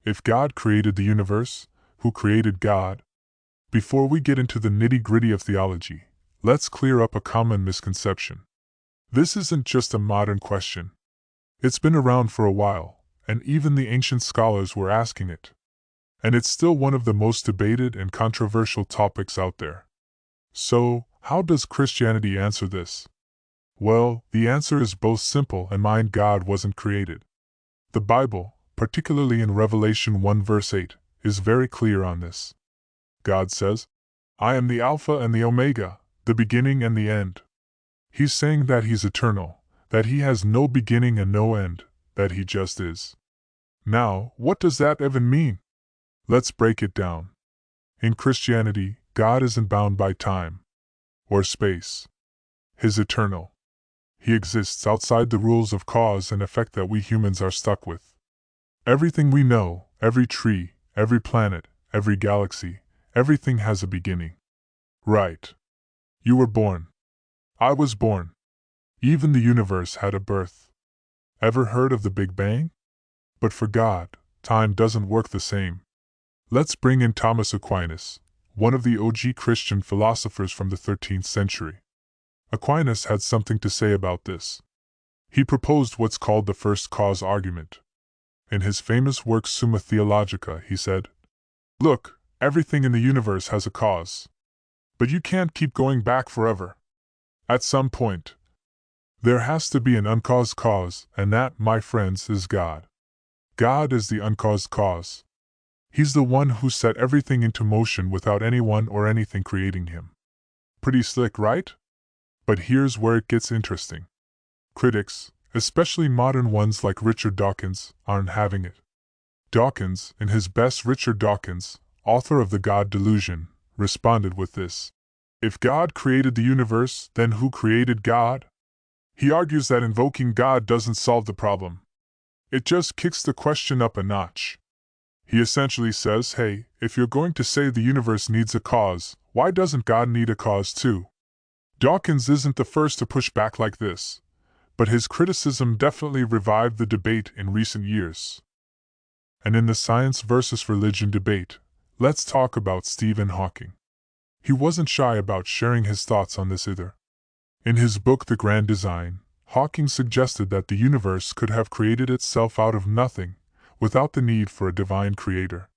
If God created the universe, who created God? Before we get into the nitty-gritty of theology, let's clear up a common misconception. This isn't just a modern question. It's been around for a while, and even the ancient scholars were asking it. And it's still one of the most debated and controversial topics out there. So, how does Christianity answer this? Well, the answer is both simple and mind. God wasn't created. The Bible, particularly in Revelation 1 verse 8, is very clear on this. God says, "I am the Alpha and the Omega, the beginning and the end." He's saying that He's eternal, that He has no beginning and no end, that He just is. Now, what does that even mean? Let's break it down. In Christianity, God isn't bound by time or space. He's eternal. He exists outside the rules of cause and effect that we humans are stuck with. Everything we know, every tree, every planet, every galaxy, everything has a beginning. Right. You were born. I was born. Even the universe had a birth. Ever heard of the Big Bang? But for God, time doesn't work the same. Let's bring in Thomas Aquinas, one of the OG Christian philosophers from the 13th century. Aquinas had something to say about this. He proposed what's called the first cause argument. In his famous work Summa Theologica, he said, "Look, everything in the universe has a cause. But you can't keep going back forever. At some point, there has to be an uncaused cause, and that, my friends, is God. God is the uncaused cause. He's the one who set everything into motion without anyone or anything creating him." Pretty slick, right? But here's where it gets interesting. Critics, especially modern ones like Richard Dawkins, aren't having it. Dawkins, in his best Richard Dawkins, author of The God Delusion, responded with this. If God created the universe, then who created God? He argues that invoking God doesn't solve the problem. It just kicks the question up a notch. He essentially says, hey, if you're going to say the universe needs a cause, why doesn't God need a cause too? Dawkins isn't the first to push back like this, but his criticism definitely revived the debate in recent years. And in the science versus religion debate, let's talk about Stephen Hawking. He wasn't shy about sharing his thoughts on this either. In his book The Grand Design, Hawking suggested that the universe could have created itself out of nothing, without the need for a divine creator.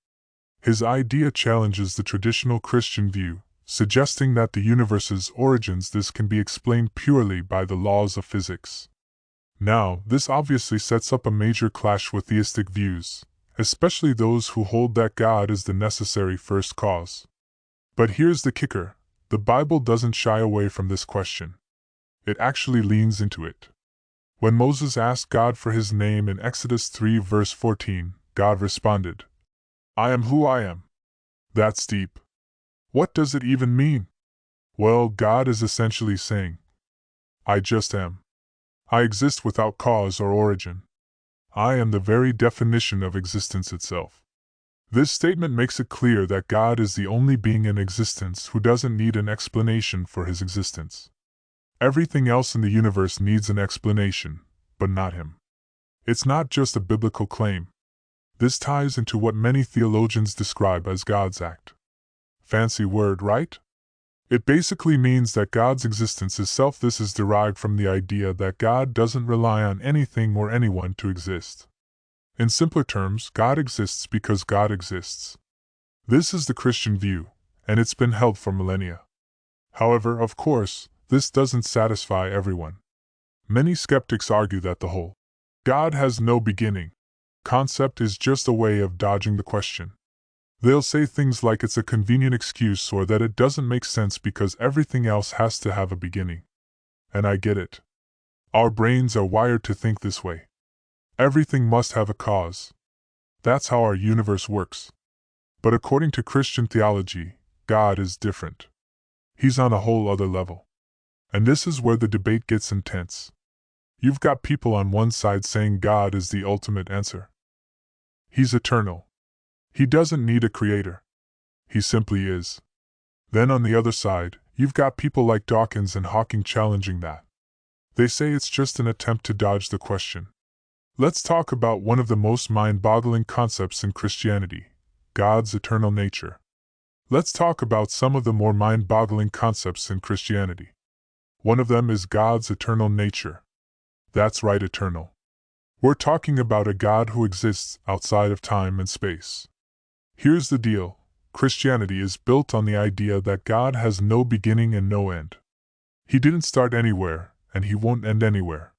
His idea challenges the traditional Christian view, suggesting that the universe's origins can be explained purely by the laws of physics. Now, this obviously sets up a major clash with theistic views, especially those who hold that God is the necessary first cause. But here's the kicker, the Bible doesn't shy away from this question. It actually leans into it. When Moses asked God for his name in Exodus 3 verse 14, God responded, "I am who I am." That's deep. What does it even mean? Well, God is essentially saying, I just am. I exist without cause or origin. I am the very definition of existence itself. This statement makes it clear that God is the only being in existence who doesn't need an explanation for his existence. Everything else in the universe needs an explanation, but not him. It's not just a biblical claim. This ties into what many theologians describe as God's act. Fancy word, right? It basically means that God's existence is self. This is derived from the idea that God doesn't rely on anything or anyone to exist. In simpler terms, God exists because God exists. This is the Christian view, and it's been held for millennia. However, of course, this doesn't satisfy everyone. Many skeptics argue that the whole God has no beginning concept is just a way of dodging the question. They'll say things like it's a convenient excuse or that it doesn't make sense because everything else has to have a beginning. And I get it. Our brains are wired to think this way. Everything must have a cause. That's how our universe works. But according to Christian theology, God is different. He's on a whole other level. And this is where the debate gets intense. You've got people on one side saying God is the ultimate answer. He's eternal. He doesn't need a creator. He simply is. Then on the other side, you've got people like Dawkins and Hawking challenging that. They say it's just an attempt to dodge the question. Let's talk about one of the most mind-boggling concepts in Christianity, God's eternal nature. Let's talk about some of the more mind-boggling concepts in Christianity. One of them is God's eternal nature. That's right, eternal. We're talking about a God who exists outside of time and space. Here's the deal. Christianity is built on the idea that God has no beginning and no end. He didn't start anywhere, and he won't end anywhere.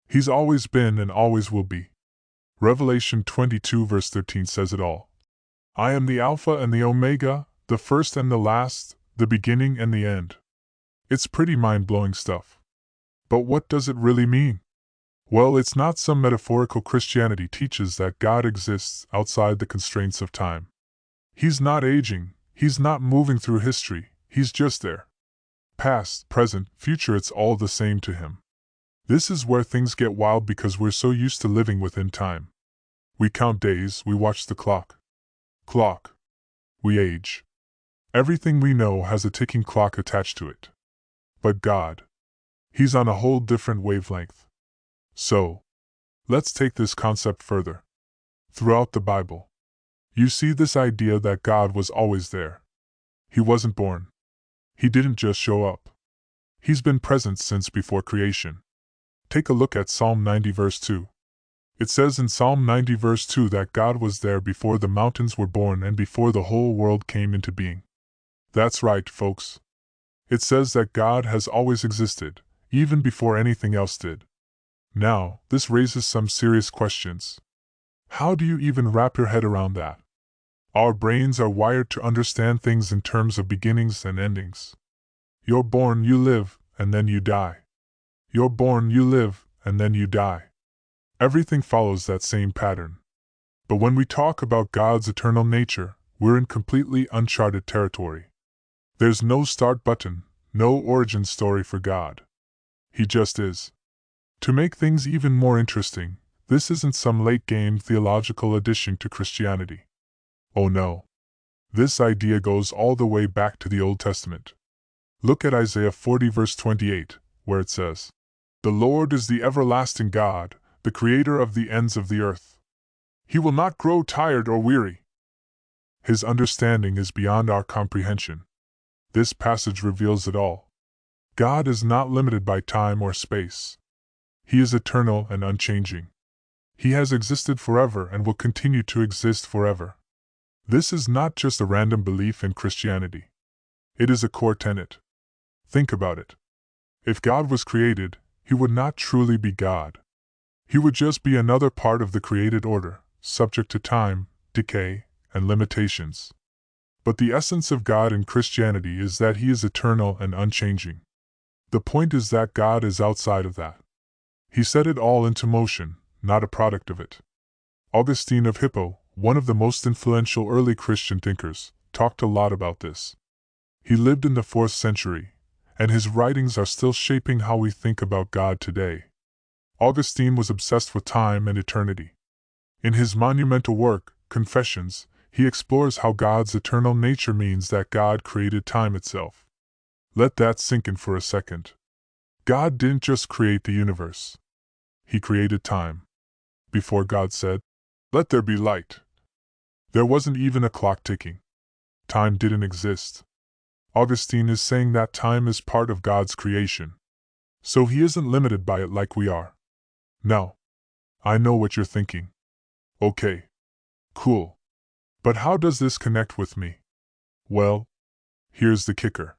He's always been and always will be. Revelation 22 verse 13 says it all. I am the Alpha and the Omega, the first and the last, the beginning and the end. It's pretty mind-blowing stuff. But what does it really mean? Well, it's not some metaphorical. Christianity teaches that God exists outside the constraints of time. He's not aging, he's not moving through history, he's just there. Past, present, future, it's all the same to him. This is where things get wild because we're so used to living within time. We count days, we watch the clock. We age. Everything we know has a ticking clock attached to it. But God, he's on a whole different wavelength. So, let's take this concept further. Throughout the Bible, you see this idea that God was always there. He wasn't born. He didn't just show up. He's been present since before creation. Take a look at Psalm 90 verse 2. It says in Psalm 90 verse 2 that God was there before the mountains were born and before the whole world came into being. That's right, folks. It says that God has always existed, even before anything else did. Now, this raises some serious questions. How do you even wrap your head around that? Our brains are wired to understand things in terms of beginnings and endings. You're born, you live, and then you die. You're born, you live, and then you die. Everything follows that same pattern. But when we talk about God's eternal nature, we're in completely uncharted territory. There's no start button, no origin story for God. He just is. To make things even more interesting, this isn't some late-game theological addition to Christianity. Oh no. This idea goes all the way back to the Old Testament. Look at Isaiah 40 verse 28, where it says, The Lord is the everlasting God, the creator of the ends of the earth. He will not grow tired or weary. His understanding is beyond our comprehension. This passage reveals it all. God is not limited by time or space. He is eternal and unchanging. He has existed forever and will continue to exist forever. This is not just a random belief in Christianity. It is a core tenet. Think about it. If God was created, he would not truly be God. He would just be another part of the created order, subject to time, decay, and limitations. But the essence of God in Christianity is that he is eternal and unchanging. The point is that God is outside of that. He set it all into motion, not a product of it. Augustine of Hippo, one of the most influential early Christian thinkers, talked a lot about this. He lived in the 4th century, and his writings are still shaping how we think about God today. Augustine was obsessed with time and eternity. In his monumental work, Confessions, he explores how God's eternal nature means that God created time itself. Let that sink in for a second. God didn't just create the universe. He created time. Before God said, "Let there be light," there wasn't even a clock ticking. Time didn't exist. Augustine is saying that time is part of God's creation. So he isn't limited by it like we are. Now, I know what you're thinking. Okay. Cool. But how does this connect with me? Well, here's the kicker.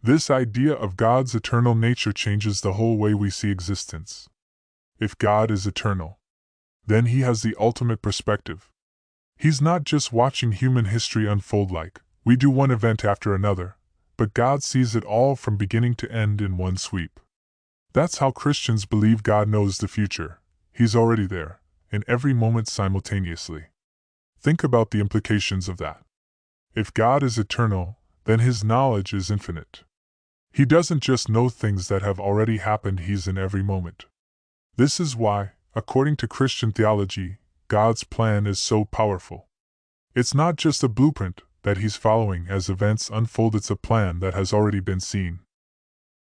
This idea of God's eternal nature changes the whole way we see existence. If God is eternal, then he has the ultimate perspective. He's not just watching human history unfold like we do one event after another, but God sees it all from beginning to end in one sweep. That's how Christians believe God knows the future. He's already there, in every moment simultaneously. Think about the implications of that. If God is eternal, then his knowledge is infinite. He doesn't just know things that have already happened, he's in every moment. This is why, according to Christian theology, God's plan is so powerful. It's not just a blueprint that he's following as events unfold, it's a plan that has already been seen.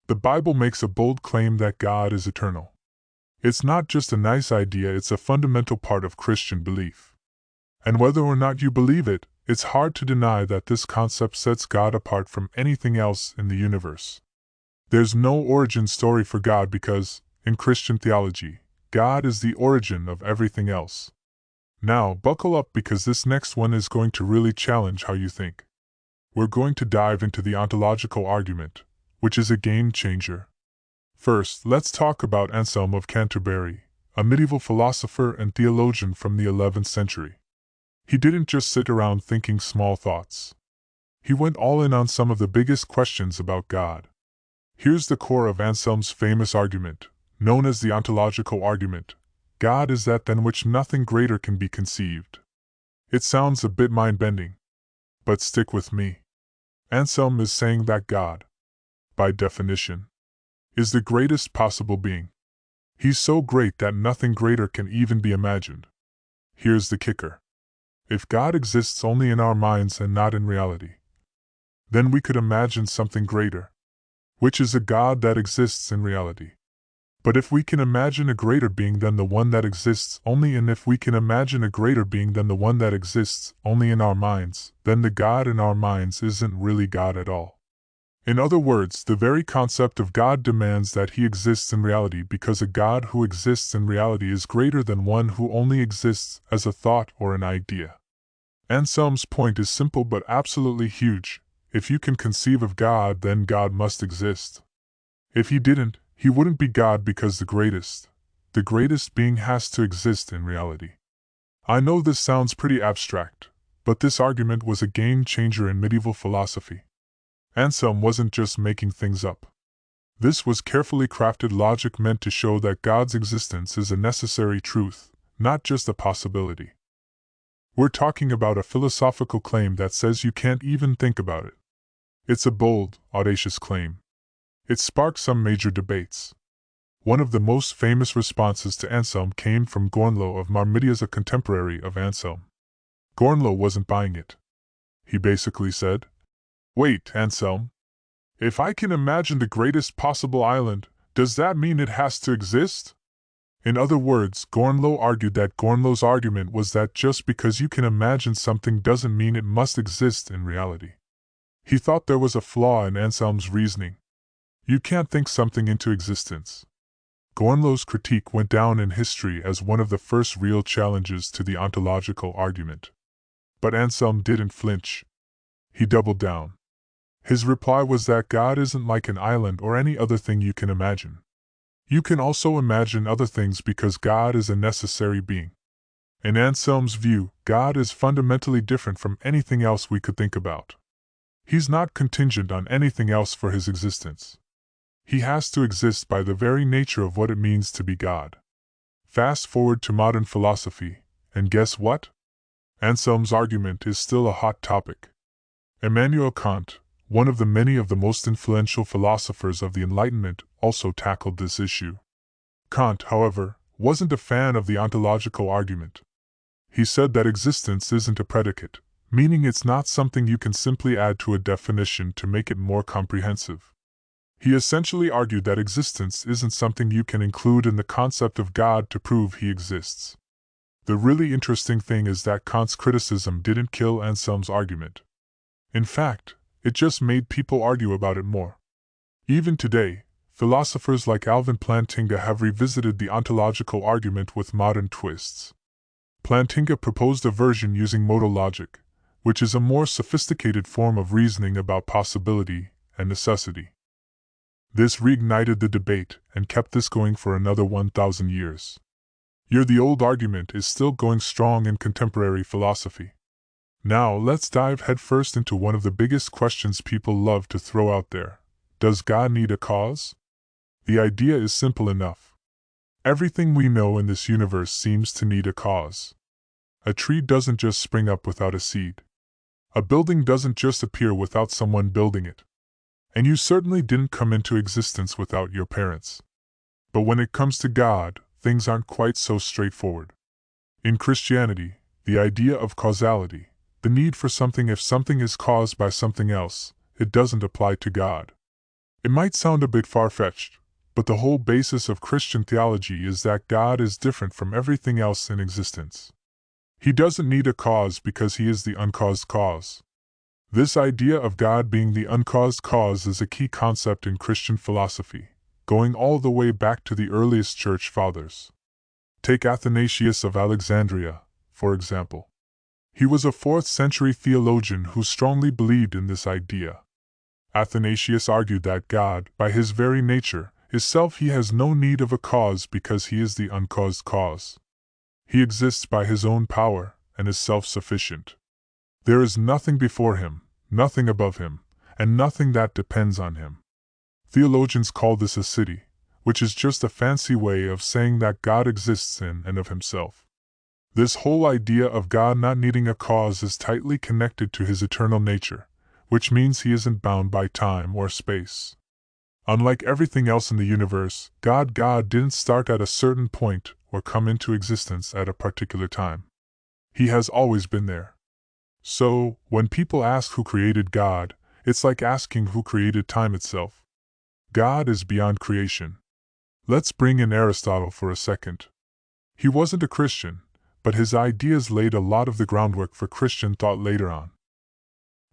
The Bible makes a bold claim that God is eternal. It's not just a nice idea, it's a fundamental part of Christian belief. And whether or not you believe it, it's hard to deny that this concept sets God apart from anything else in the universe. There's no origin story for God because, in Christian theology, God is the origin of everything else. Now, buckle up because this next one is going to really challenge how you think. We're going to dive into the ontological argument, which is a game changer. First, let's talk about Anselm of Canterbury, a medieval philosopher and theologian from the 11th century. He didn't just sit around thinking small thoughts. He went all in on some of the biggest questions about God. Here's the core of Anselm's famous argument, known as the ontological argument. God is that than which nothing greater can be conceived. It sounds a bit mind-bending, but stick with me. Anselm is saying that God, by definition, is the greatest possible being. He's so great that nothing greater can even be imagined. Here's the kicker. If God exists only in our minds and not in reality, then we could imagine something greater, which is a God that exists in reality. But if we can imagine a greater being than the one that exists only and if we can imagine a greater being than the one that exists only in our minds, then the God in our minds isn't really God at all. In other words, the very concept of God demands that he exists in reality because a God who exists in reality is greater than one who only exists as a thought or an idea. Anselm's point is simple but absolutely huge. If you can conceive of God, then God must exist. If he didn't, he wouldn't be God because the greatest being has to exist in reality. I know this sounds pretty abstract, but this argument was a game changer in medieval philosophy. Anselm wasn't just making things up. This was carefully crafted logic meant to show that God's existence is a necessary truth, not just a possibility. We're talking about a philosophical claim that says you can't even think about it. It's a bold, audacious claim. It sparked some major debates. One of the most famous responses to Anselm came from Gournlo of Marmidias, a contemporary of Anselm. Gournlo wasn't buying it. He basically said, "Wait, Anselm. If I can imagine the greatest possible island, does that mean it has to exist?" In other words, Gournlo argued that Gournlo's argument was that just because you can imagine something doesn't mean it must exist in reality. He thought there was a flaw in Anselm's reasoning. You can't think something into existence. Gournlo's critique went down in history as one of the first real challenges to the ontological argument. But Anselm didn't flinch. He doubled down. His reply was that God isn't like an island or any other thing you can imagine. You can also imagine other things because God is a necessary being. In Anselm's view, God is fundamentally different from anything else we could think about. He's not contingent on anything else for his existence. He has to exist by the very nature of what it means to be God. Fast forward to modern philosophy, and guess what? Anselm's argument is still a hot topic. Immanuel Kant, one of the most influential philosophers of the Enlightenment, also tackled this issue. Kant, however, wasn't a fan of the ontological argument. He said that existence isn't a predicate, meaning it's not something you can simply add to a definition to make it more comprehensive. He essentially argued that existence isn't something you can include in the concept of God to prove he exists. The really interesting thing is that Kant's criticism didn't kill Anselm's argument. In fact, it just made people argue about it more. Even today, philosophers like Alvin Plantinga have revisited the ontological argument with modern twists. Plantinga proposed a version using modal logic, which is a more sophisticated form of reasoning about possibility and necessity. This reignited the debate and kept this going for another 1,000 years. The old argument is still going strong in contemporary philosophy. Now let's dive headfirst into one of the biggest questions people love to throw out there. Does God need a cause? The idea is simple enough. Everything we know in this universe seems to need a cause. A tree doesn't just spring up without a seed. A building doesn't just appear without someone building it. And you certainly didn't come into existence without your parents. But when it comes to God, things aren't quite so straightforward. In Christianity, the idea of causality, the need for something if something is caused by something else, it doesn't apply to God. It might sound a bit far-fetched, But the whole basis of Christian theology is that God is different from everything else in existence. He doesn't need a cause because he is the uncaused cause. This idea of God being the uncaused cause is a key concept in Christian philosophy, going all the way back to the earliest church fathers. Take Athanasius of Alexandria, for example. He was a 4th century theologian who strongly believed in this idea. Athanasius argued that God, by his very nature, is self. He has no need of a cause because he is the uncaused cause. He exists by his own power and is self-sufficient. There is nothing before him, nothing above him, and nothing that depends on him. Theologians call this a city, which is just a fancy way of saying that God exists in and of himself. This whole idea of God not needing a cause is tightly connected to his eternal nature, which means he isn't bound by time or space. Unlike everything else in the universe, God didn't start at a certain point or come into existence at a particular time. He has always been there. So, when people ask who created God, it's like asking who created time itself. God is beyond creation. Let's bring in Aristotle for a second. He wasn't a Christian, but his ideas laid a lot of the groundwork for Christian thought later on.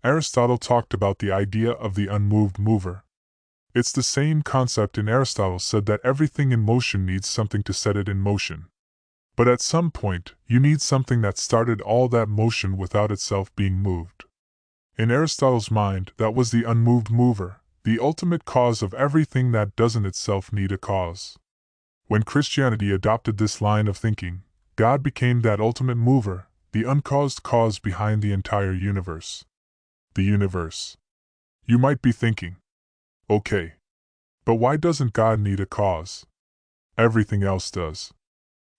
Aristotle talked about the idea of the unmoved mover. It's the same concept in Aristotle said that everything in motion needs something to set it in motion. But at some point, you need something that started all that motion without itself being moved. In Aristotle's mind, that was the unmoved mover, the ultimate cause of everything that doesn't itself need a cause. When Christianity adopted this line of thinking, God became that ultimate mover, the uncaused cause behind the entire universe. The universe. You might be thinking, okay, but why doesn't God need a cause? Everything else does.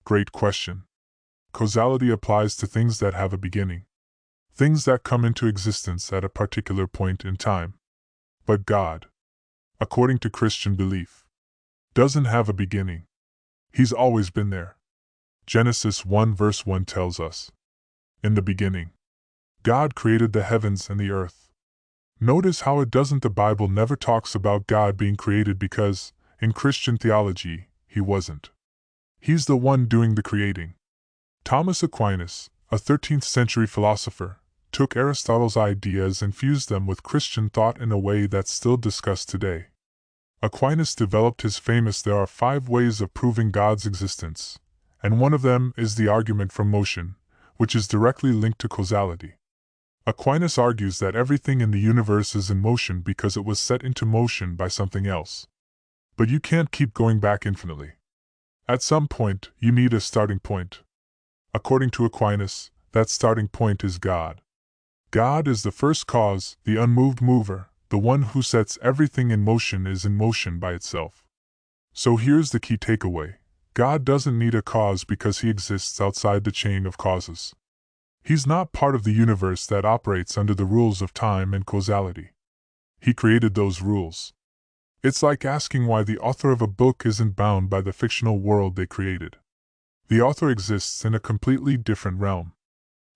Great question. Causality applies to things that have a beginning. Things that come into existence at a particular point in time. But God, according to Christian belief, doesn't have a beginning. He's always been there. Genesis 1 verse 1 tells us, "In the beginning, God created the heavens and the earth." Notice how the Bible never talks about God being created because, in Christian theology, he wasn't. He's the one doing the creating. Thomas Aquinas, a 13th century philosopher, took Aristotle's ideas and fused them with Christian thought in a way that's still discussed today. Aquinas developed his famous "There are 5 ways of proving God's existence," and one of them is the argument from motion, which is directly linked to causality. Aquinas argues that everything in the universe is in motion because it was set into motion by something else. But you can't keep going back infinitely. At some point, you need a starting point. According to Aquinas, that starting point is God. God is the first cause, the unmoved mover, the one who sets everything in motion is in motion by itself. So here's the key takeaway. God doesn't need a cause because he exists outside the chain of causes. He's not part of the universe that operates under the rules of time and causality. He created those rules. It's like asking why the author of a book isn't bound by the fictional world they created. The author exists in a completely different realm.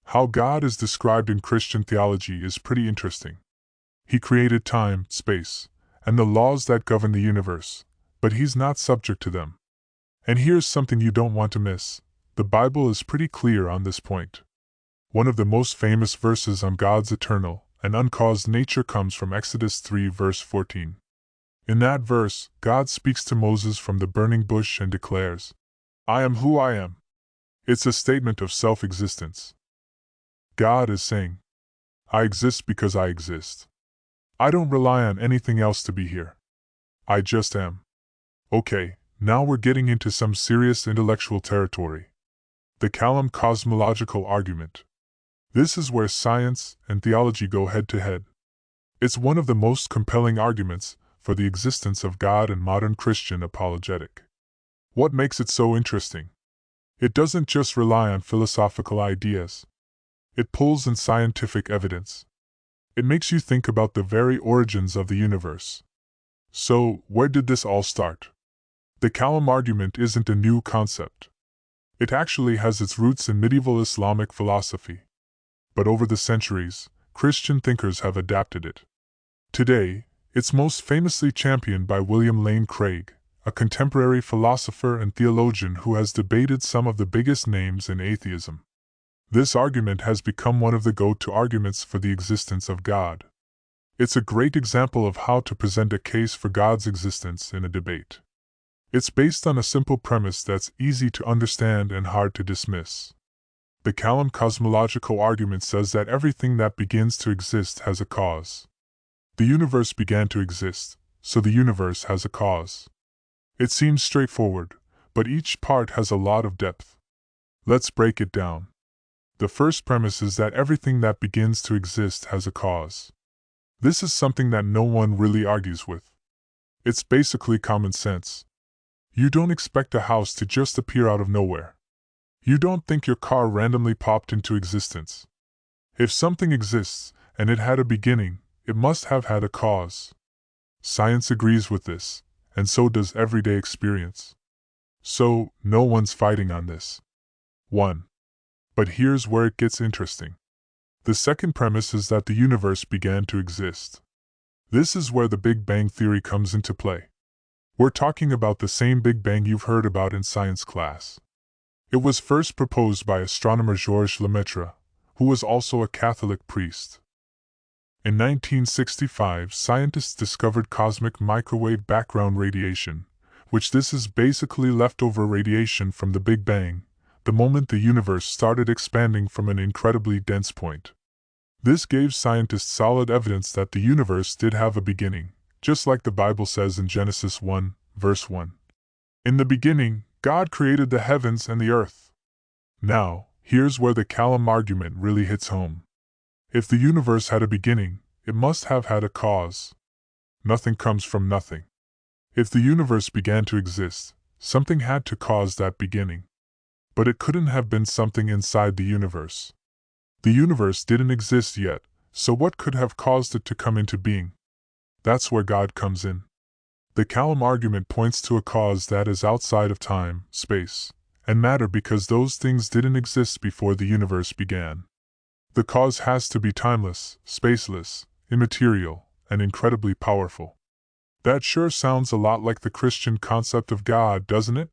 How God is described in Christian theology is pretty interesting. He created time, space, and the laws that govern the universe, but he's not subject to them. And here's something you don't want to miss. The Bible is pretty clear on this point. One of the most famous verses on God's eternal and uncaused nature comes from Exodus 3 verse 14. In that verse, God speaks to Moses from the burning bush and declares, "I am who I am." It's a statement of self-existence. God is saying, I exist because I exist. I don't rely on anything else to be here. I just am. Okay, now we're getting into some serious intellectual territory. The Kalam cosmological argument. This is where science and theology go head to head. It's one of the most compelling arguments for the existence of God in modern Christian apologetic. What makes it so interesting? It doesn't just rely on philosophical ideas. It pulls in scientific evidence. It makes you think about the very origins of the universe. So, where did this all start? The Kalam argument isn't a new concept. It actually has its roots in medieval Islamic philosophy. But over the centuries, Christian thinkers have adapted it. Today, it's most famously championed by William Lane Craig, a contemporary philosopher and theologian who has debated some of the biggest names in atheism. This argument has become one of the go-to arguments for the existence of God. It's a great example of how to present a case for God's existence in a debate. It's based on a simple premise that's easy to understand and hard to dismiss. The Kalam cosmological argument says that everything that begins to exist has a cause. The universe began to exist, so the universe has a cause. It seems straightforward, but each part has a lot of depth. Let's break it down. The first premise is that everything that begins to exist has a cause. This is something that no one really argues with. It's basically common sense. You don't expect a house to just appear out of nowhere. You don't think your car randomly popped into existence. If something exists, and it had a beginning, it must have had a cause. Science agrees with this, and so does everyday experience. So, no one's fighting on this. 1. But here's where it gets interesting. The second premise is that the universe began to exist. This is where the Big Bang theory comes into play. We're talking about the same Big Bang you've heard about in science class. It was first proposed by astronomer Georges Lemaitre, who was also a Catholic priest. In 1965, scientists discovered cosmic microwave background radiation, which this is basically leftover radiation from the Big Bang, the moment the universe started expanding from an incredibly dense point. This gave scientists solid evidence that the universe did have a beginning, just like the Bible says in Genesis 1, verse 1. In the beginning, God created the heavens and the earth. Now, here's where the Kalam argument really hits home. If the universe had a beginning, it must have had a cause. Nothing comes from nothing. If the universe began to exist, something had to cause that beginning. But it couldn't have been something inside the universe. The universe didn't exist yet, so what could have caused it to come into being? That's where God comes in. The Kalam argument points to a cause that is outside of time, space, and matter because those things didn't exist before the universe began. The cause has to be timeless, spaceless, immaterial, and incredibly powerful. That sure sounds a lot like the Christian concept of God, doesn't it?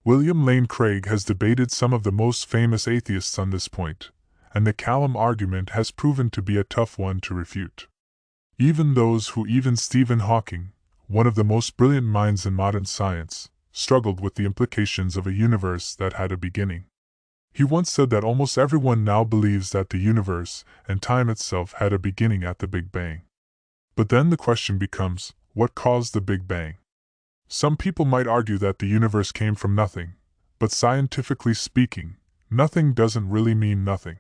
William Lane Craig has debated some of the most famous atheists on this point, and the Kalam argument has proven to be a tough one to refute. Even Stephen Hawking, one of the most brilliant minds in modern science, struggled with the implications of a universe that had a beginning. He once said that almost everyone now believes that the universe and time itself had a beginning at the Big Bang. But then the question becomes, what caused the Big Bang? Some people might argue that the universe came from nothing, but scientifically speaking, nothing doesn't really mean nothing.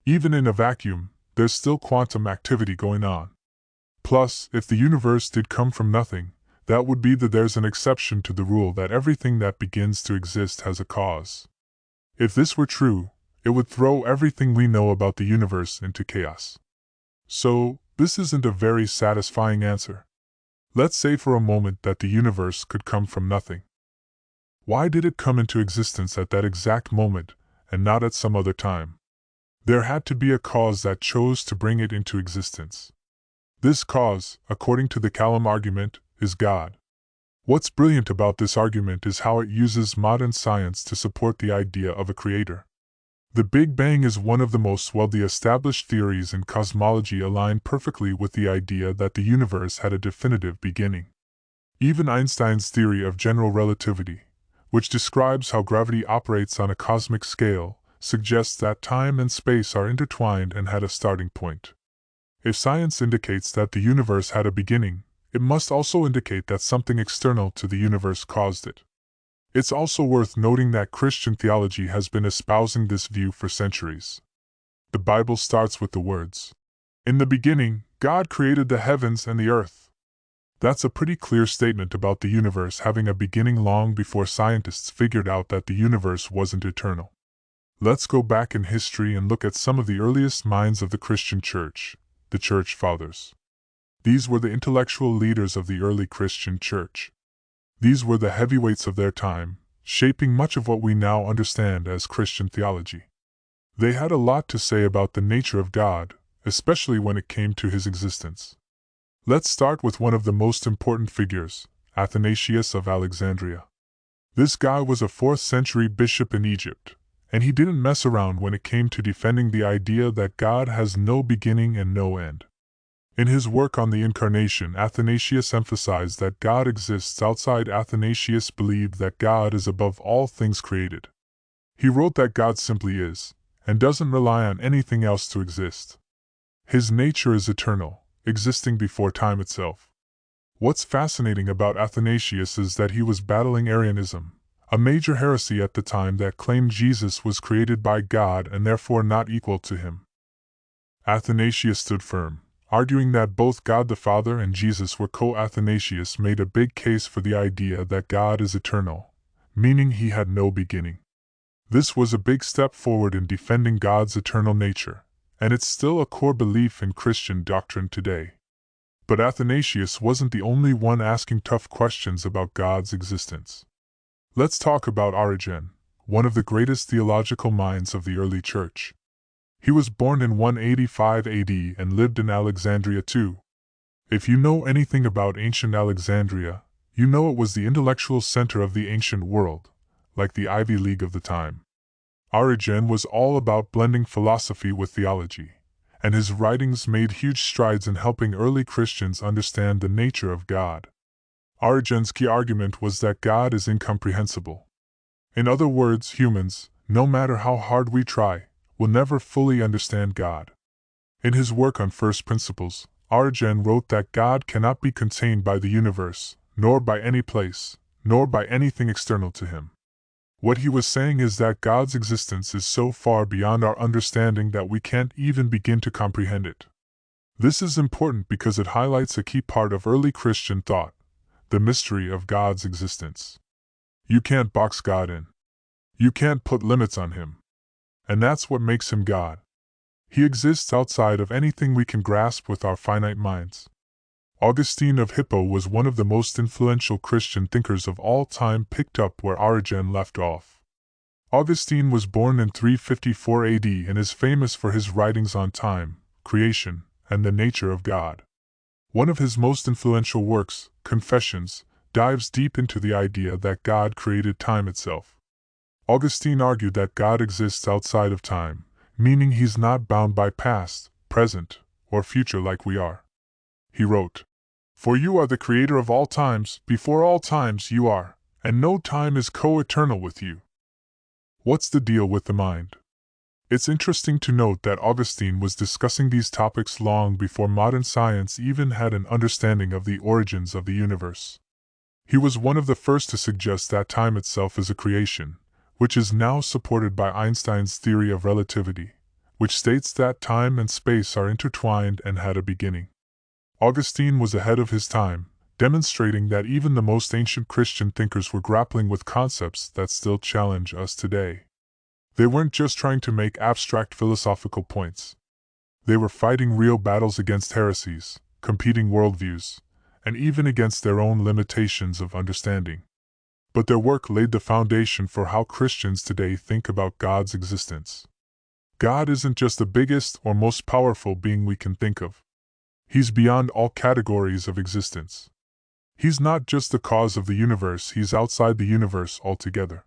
Even in a vacuum, there's still quantum activity going on. Plus, if the universe did come from nothing, that would be that there's an exception to the rule that everything that begins to exist has a cause. If this were true, it would throw everything we know about the universe into chaos. So, this isn't a very satisfying answer. Let's say for a moment that the universe could come from nothing. Why did it come into existence at that exact moment, and not at some other time? There had to be a cause that chose to bring it into existence. This cause, according to the Kalam argument, is God. What's brilliant about this argument is how it uses modern science to support the idea of a creator. The Big Bang is one of the most widely established theories in cosmology aligned perfectly with the idea that the universe had a definitive beginning. Even Einstein's theory of general relativity, which describes how gravity operates on a cosmic scale, suggests that time and space are intertwined and had a starting point. If science indicates that the universe had a beginning, it must also indicate that something external to the universe caused it. It's also worth noting that Christian theology has been espousing this view for centuries. The Bible starts with the words, "In the beginning, God created the heavens and the earth." That's a pretty clear statement about the universe having a beginning long before scientists figured out that the universe wasn't eternal. Let's go back in history and look at some of the earliest minds of the Christian Church, the Church Fathers. These were the intellectual leaders of the early Christian Church. These were the heavyweights of their time, shaping much of what we now understand as Christian theology. They had a lot to say about the nature of God, especially when it came to his existence. Let's start with one of the most important figures, Athanasius of Alexandria. This guy was a 4th century bishop in Egypt, and he didn't mess around when it came to defending the idea that God has no beginning and no end. In his work on the Incarnation, Athanasius emphasized that God exists outside. Athanasius believed that God is above all things created. He wrote that God simply is, and doesn't rely on anything else to exist. His nature is eternal, existing before time itself. What's fascinating about Athanasius is that he was battling Arianism, a major heresy at the time that claimed Jesus was created by God and therefore not equal to him. Athanasius stood firm, arguing that both God the Father and Jesus were co-Athanasius made a big case for the idea that God is eternal, meaning he had no beginning. This was a big step forward in defending God's eternal nature, and it's still a core belief in Christian doctrine today. But Athanasius wasn't the only one asking tough questions about God's existence. Let's talk about Origen, one of the greatest theological minds of the early church. He was born in 185 AD and lived in Alexandria too. If you know anything about ancient Alexandria, you know it was the intellectual center of the ancient world, like the Ivy League of the time. Origen was all about blending philosophy with theology, and his writings made huge strides in helping early Christians understand the nature of God. Origen's key argument was that God is incomprehensible. In other words, humans, no matter how hard we try, will never fully understand God. In his work on First Principles, Origen wrote that God cannot be contained by the universe, nor by any place, nor by anything external to him. What he was saying is that God's existence is so far beyond our understanding that we can't even begin to comprehend it. This is important because it highlights a key part of early Christian thought, the mystery of God's existence. You can't box God in. You can't put limits on him. And that's what makes him God. He exists outside of anything we can grasp with our finite minds. Augustine of Hippo was one of the most influential Christian thinkers of all time, picked up where Origen left off. Augustine was born in 354 AD and is famous for his writings on time, creation, and the nature of God. One of his most influential works, Confessions, dives deep into the idea that God created time itself. Augustine argued that God exists outside of time, meaning he's not bound by past, present, or future like we are. He wrote, "For you are the creator of all times, before all times you are, and no time is co-eternal with you." What's the deal with the mind? It's interesting to note that Augustine was discussing these topics long before modern science even had an understanding of the origins of the universe. He was one of the first to suggest that time itself is a creation, which is now supported by Einstein's theory of relativity, which states that time and space are intertwined and had a beginning. Augustine was ahead of his time, demonstrating that even the most ancient Christian thinkers were grappling with concepts that still challenge us today. They weren't just trying to make abstract philosophical points. They were fighting real battles against heresies, competing worldviews, and even against their own limitations of understanding. But their work laid the foundation for how Christians today think about God's existence. God isn't just the biggest or most powerful being we can think of. He's beyond all categories of existence. He's not just the cause of the universe, he's outside the universe altogether.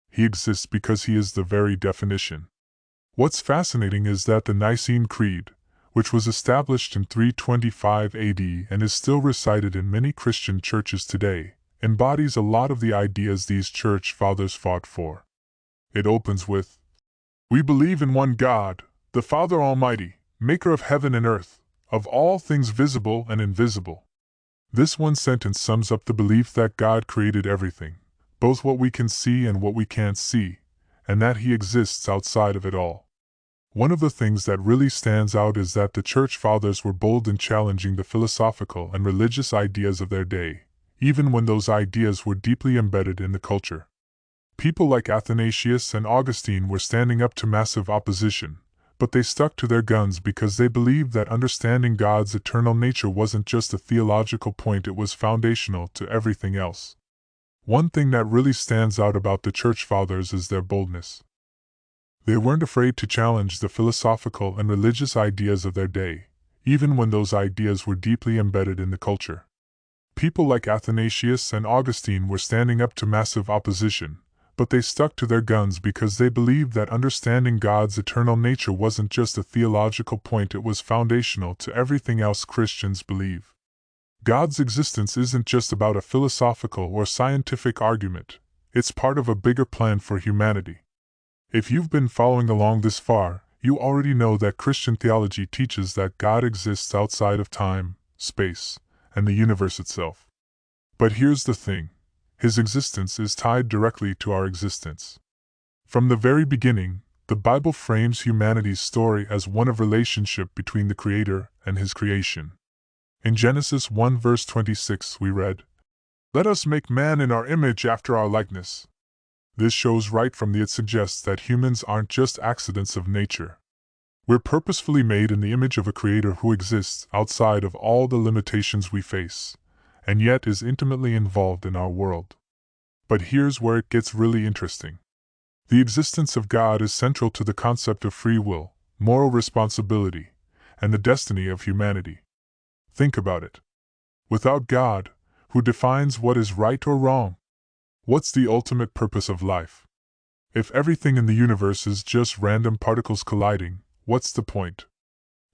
He exists because he is the very definition. What's fascinating is that the Nicene Creed, which was established in 325 AD and is still recited in many Christian churches today, embodies a lot of the ideas these church fathers fought for. It opens with, "We believe in one God, the Father Almighty, maker of heaven and earth, of all things visible and invisible." This one sentence sums up the belief that God created everything, both what we can see and what we can't see, and that he exists outside of it all. One of the things that really stands out is that the church fathers were bold in challenging the philosophical and religious ideas of their day, even when those ideas were deeply embedded in the culture. People like Athanasius and Augustine were standing up to massive opposition, but they stuck to their guns because they believed that understanding God's eternal nature wasn't just a theological point, it was foundational to everything else. One thing that really stands out about the church fathers is their boldness. They weren't afraid to challenge the philosophical and religious ideas of their day, even when those ideas were deeply embedded in the culture. People like Athanasius and Augustine were standing up to massive opposition, but they stuck to their guns because they believed that understanding God's eternal nature wasn't just a theological point, it was foundational to everything else Christians believe. God's existence isn't just about a philosophical or scientific argument, it's part of a bigger plan for humanity. If you've been following along this far, you already know that Christian theology teaches that God exists outside of time, space, and the universe itself. But here's the thing. His existence is tied directly to our existence. From the very beginning, the Bible frames humanity's story as one of relationship between the Creator and His creation. In Genesis 1 verse 26 we read, "Let us make man in our image after our likeness." This shows right from it suggests that humans aren't just accidents of nature. We're purposefully made in the image of a Creator who exists outside of all the limitations we face, and yet is intimately involved in our world. But here's where it gets really interesting. The existence of God is central to the concept of free will, moral responsibility, and the destiny of humanity. Think about it. Without God, who defines what is right or wrong? What's the ultimate purpose of life? If everything in the universe is just random particles colliding, what's the point?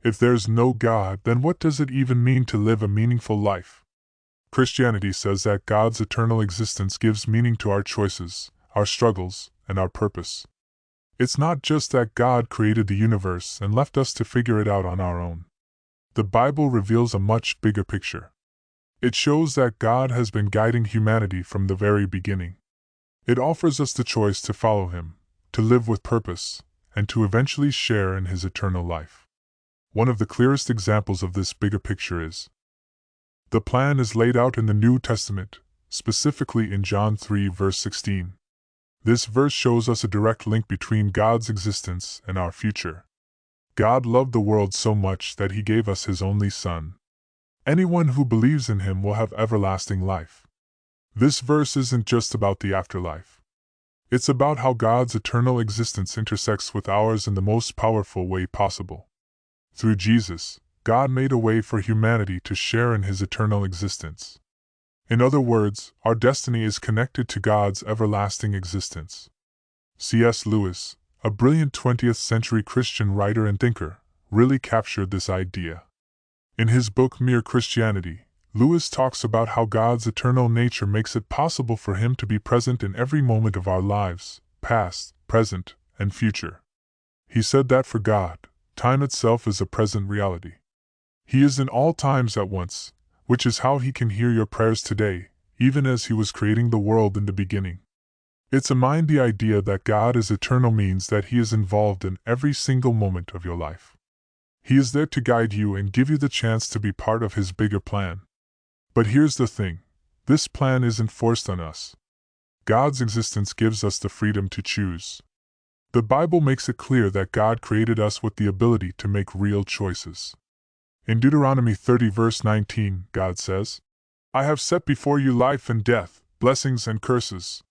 If there's no God, then what does it even mean to live a meaningful life? Christianity says that God's eternal existence gives meaning to our choices, our struggles, and our purpose. It's not just that God created the universe and left us to figure it out on our own. The Bible reveals a much bigger picture. It shows that God has been guiding humanity from the very beginning. It offers us the choice to follow Him, to live with purpose, and to eventually share in His eternal life. One of the clearest examples of this bigger picture is the plan is laid out in the New Testament, specifically in John 3 verse 16. This verse shows us a direct link between God's existence and our future. God loved the world so much that He gave us His only Son. Anyone who believes in Him will have everlasting life. This verse isn't just about the afterlife. It's about how God's eternal existence intersects with ours in the most powerful way possible. Through Jesus, God made a way for humanity to share in His eternal existence. In other words, our destiny is connected to God's everlasting existence. C.S. Lewis, a brilliant 20th century Christian writer and thinker, really captured this idea. In his book Mere Christianity, Lewis talks about how God's eternal nature makes it possible for Him to be present in every moment of our lives, past, present, and future. He said that for God, time itself is a present reality. He is in all times at once, which is how He can hear your prayers today, even as He was creating the world in the beginning. It's the idea that God is eternal means that He is involved in every single moment of your life. He is there to guide you and give you the chance to be part of His bigger plan. But here's the thing, this plan isn't forced on us. God's existence gives us the freedom to choose. The Bible makes it clear that God created us with the ability to make real choices. In Deuteronomy 30 verse 19, God says, "I have set before you life and death, blessings and curses.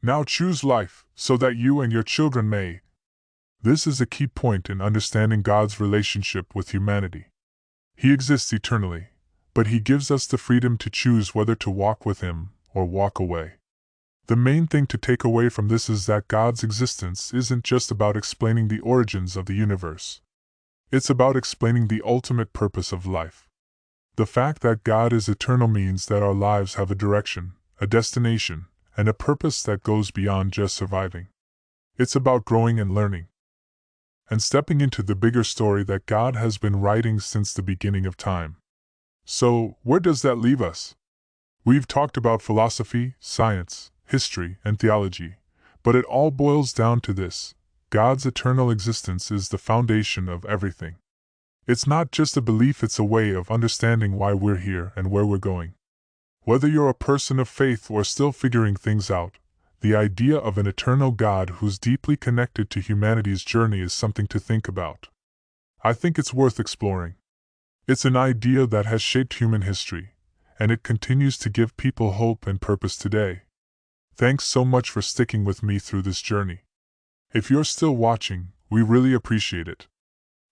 Now choose life, so that you and your children may." This is a key point in understanding God's relationship with humanity. He exists eternally, but He gives us the freedom to choose whether to walk with Him or walk away. The main thing to take away from this is that God's existence isn't just about explaining the origins of the universe. It's about explaining the ultimate purpose of life. The fact that God is eternal means that our lives have a direction, a destination, and a purpose that goes beyond just surviving. It's about growing and learning, and stepping into the bigger story that God has been writing since the beginning of time. So, where does that leave us? We've talked about philosophy, science, history, and theology, but it all boils down to this: God's eternal existence is the foundation of everything. It's not just a belief, it's a way of understanding why we're here and where we're going. Whether you're a person of faith or still figuring things out, the idea of an eternal God who's deeply connected to humanity's journey is something to think about. I think it's worth exploring. It's an idea that has shaped human history, and it continues to give people hope and purpose today. Thanks so much for sticking with me through this journey. If you're still watching, we really appreciate it.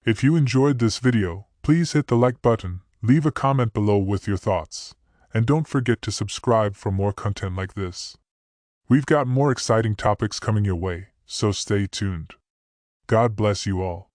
If you enjoyed this video, please hit the like button, leave a comment below with your thoughts, And don't forget to subscribe for more content like this. We've got more exciting topics coming your way, so stay tuned. God bless you all.